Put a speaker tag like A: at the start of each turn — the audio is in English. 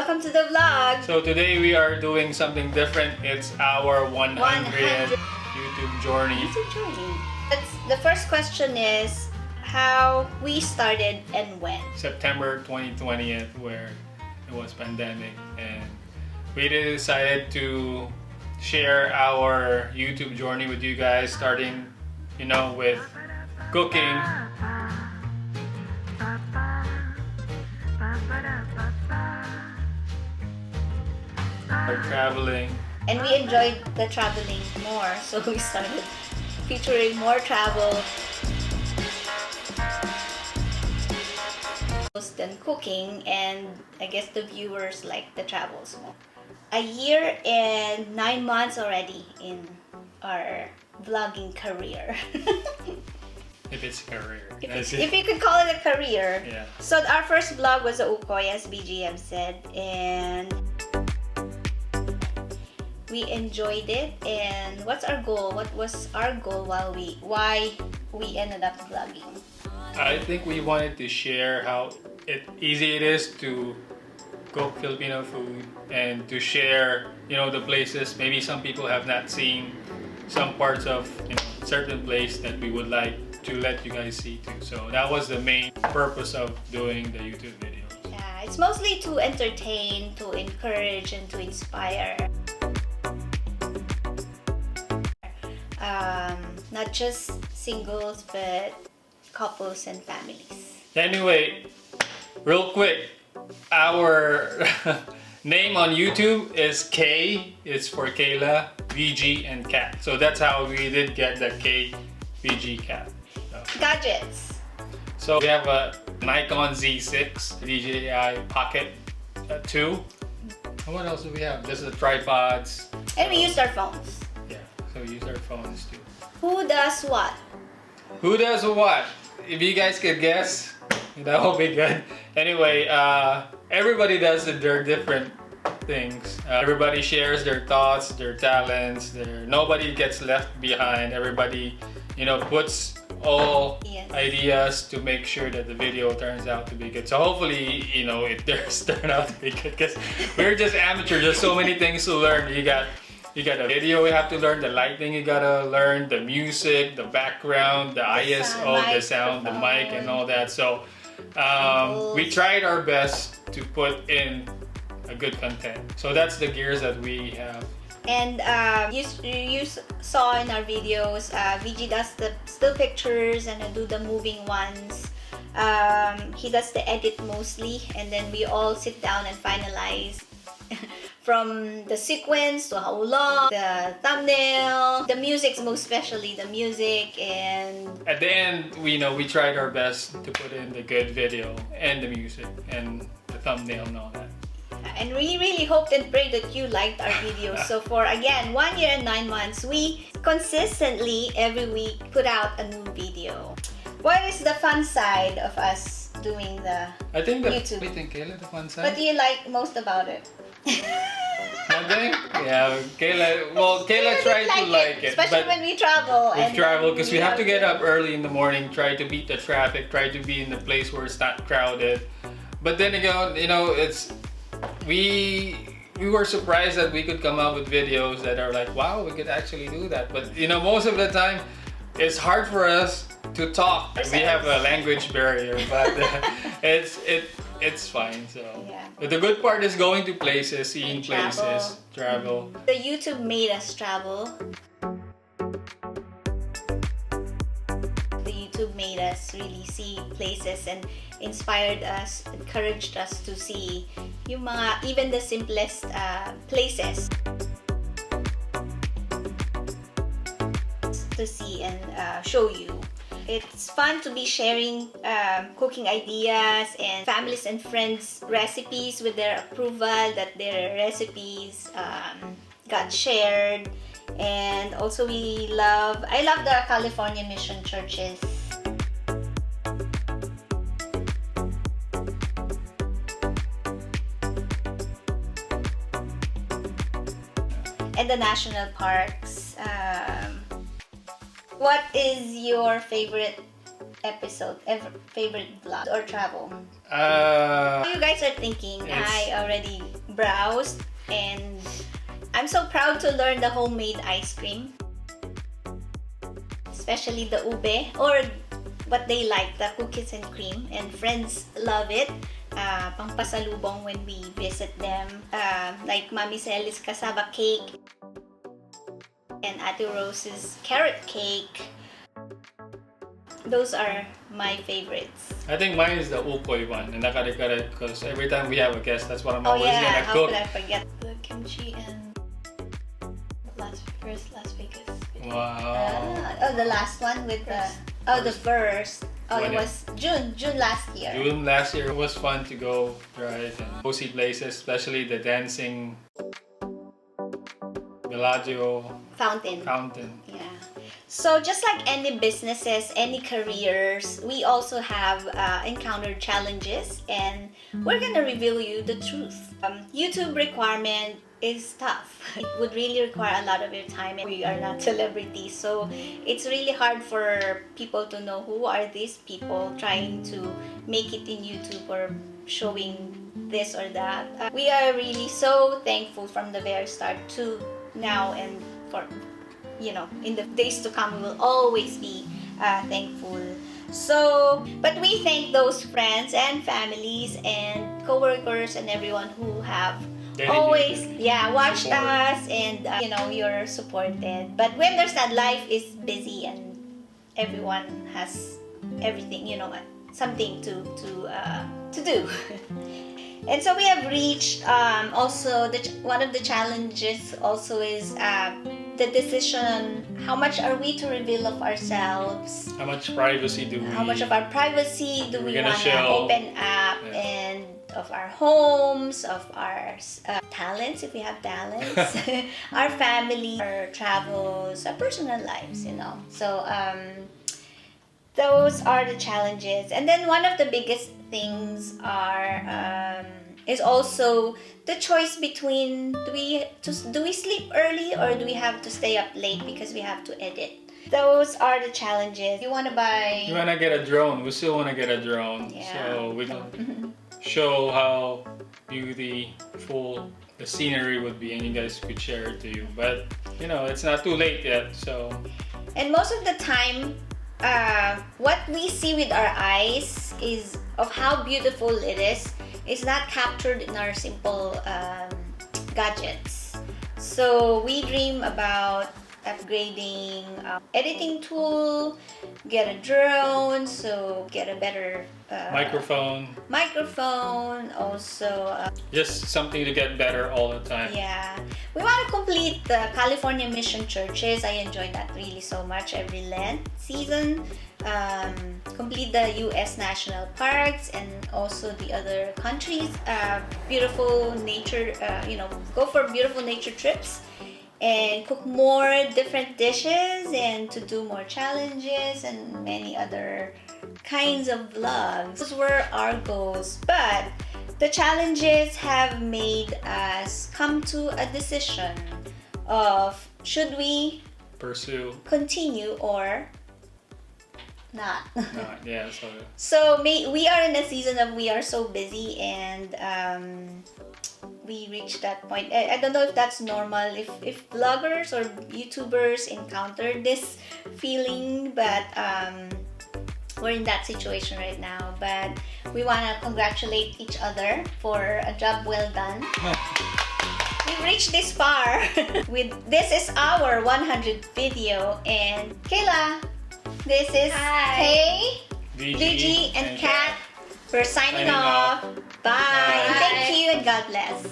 A: welcome to the vlog.
B: So today we are doing something different. It's our 100 YouTube journey.
A: The first question is how we started and when.
B: September 2020, where it was pandemic, and we decided to share our YouTube journey with you guys, starting, with cooking. Or traveling.
A: And we enjoyed the traveling more, so we started featuring more travel than cooking, and I guess the viewers like the travels more. A year and 9 months already in our vlogging career.
B: If it's a career.
A: If you could call it a career.
B: Yeah.
A: So our first vlog was a Ukoy, as BGM said, and we enjoyed it. And what's our goal? What was our goal why we ended up vlogging?
B: I think we wanted to share how easy it is to cook Filipino food, and to share, the places maybe some people have not seen, some parts of certain place that we would like to let you guys see too. So that was the main purpose of doing the YouTube video.
A: Yeah, it's mostly to entertain, to encourage, and to inspire. Not just singles, but couples and families.
B: Anyway, real quick, our name on YouTube is K. It's for Kayla, VG, and Cat. So that's how we did get the K, VG, Cat.
A: Gadgets.
B: So we have a Nikon Z6 DJI Pocket 2. What else do we have? This is the tripods.
A: And we used our phones.
B: Yeah, so we use our phones too.
A: Who does what?
B: Who does what? If you guys could guess, that would be good. Anyway, everybody does their different things. Everybody shares their thoughts, their talents. Nobody gets left behind. Everybody, puts all ideas to make sure that the video turns out to be good. So hopefully, it does turn out to be good, because we're just amateurs. There's so many things to learn. You got the video you have to learn, the lighting you gotta learn, the music, the background, the ISO, the sound, the mic, and all that. So we tried our best to put in a good content. So that's the gears that we have.
A: And you saw in our videos, VG does the still pictures and I do the moving ones. He does the edit mostly, and then we all sit down and finalize from the sequence to how long, the thumbnail, the music, most especially the music. And
B: at the end, we tried our best to put in the good video and the music and the thumbnail and all that.
A: And we really hoped and prayed that you liked our videos. So for, again, 1 year and 9 months, we consistently every week put out a new video. What is the fun side of us doing the YouTube?
B: I think Kayla, the fun side.
A: What do you like most about it?
B: Nothing? Yeah, Kayla tried to like it.
A: Especially when we travel.
B: We travel because we have to get up early in the morning, try to beat the traffic, try to be in the place where it's not crowded. But then again, we were surprised that we could come up with videos that are like, wow, we could actually do that. But most of the time, it's hard for us to talk. We have a language barrier, but it's fine. So
A: yeah.
B: But the good part is going to places, seeing places, travel.
A: The YouTube made us travel. The YouTube made us really see places and inspired us, encouraged us to see even the simplest places to see and show you. It's fun to be sharing cooking ideas and families and friends recipes with their approval, that their recipes got shared. And also I love the California Mission Churches. And the national parks. What is your favorite episode, favorite vlog or travel? What you guys are thinking?
B: It's-
A: I already browsed and I'm so proud to learn the homemade ice cream. Especially the ube or what they like, the cookies and cream. And friends love it. Pangpasalubong when we visit them. Like Mami Celi's cassava cake and Ate Rose's carrot cake. Those are my favorites.
B: I think mine is the ukoy one, and nakare-kare, because every time we have a guest, that's what I'm
A: Oh
B: always
A: yeah,
B: gonna
A: how
B: cook.
A: could I forget the kimchi and Las Vegas.
B: Wow.
A: The last one with the first. Oh,
B: When
A: it was June last year.
B: June last year it was fun to go right and go see places, especially the dancing Bellagio
A: Fountain.
B: fountain.
A: Yeah. So just like any businesses, any careers, we also have encountered challenges, and we're gonna reveal you the truth. YouTube requirement is tough. It would really require a lot of your time, and we are not celebrities, so it's really hard for people to know who are these people trying to make it in YouTube or showing this or that. We are really so thankful from the very start to now, and for in the days to come, we will always be thankful. So, but we thank those friends and families and co-workers and everyone who have always watched
B: Support.
A: us, and you're supported. But we understand life is busy and everyone has everything, something to do. And so we have reached also one of the challenges also is the decision on how much are we to reveal of ourselves,
B: How much privacy do we?
A: how much of our privacy do
B: We're
A: we
B: gonna
A: want to
B: show.
A: open up, and of our homes, of our talents, if we have talents, our family, our travels, our personal lives, So those are the challenges. And then one of the biggest things is also the choice between do we sleep early or do we have to stay up late because we have to edit. Those are the challenges. You want to buy...
B: You wanna get a drone? We still wanna get a drone,
A: Yeah.
B: so we can show how beautiful the scenery would be, and you guys could share it to you. But it's not too late yet, so.
A: And most of the time, what we see with our eyes is of how beautiful it is not captured in our simple gadgets. So we dream about upgrading editing tool, get a drone, so get a better microphone, also
B: Just something to get better all the time.
A: yeah. We want to complete the California Mission Churches. I enjoyed that really so much every Lent season. Complete the U.S. national parks and also the other countries. Beautiful nature, go for beautiful nature trips and cook more different dishes and to do more challenges and many other kinds of vlogs. Those were our goals, but the challenges have made us come to a decision of should we
B: Pursue.
A: continue or not.
B: Yeah, so.
A: So we are in a season of we are so busy, and we reached that point. I don't know if that's normal, if vloggers or YouTubers encounter this feeling, but we're in that situation right now. But we want to congratulate each other for a job well done. We've reached this far. This is our 100th video, and Kayla, this is Kay, VG, and Kat. We're signing off. Bye.
B: Bye.
A: Thank you and God bless.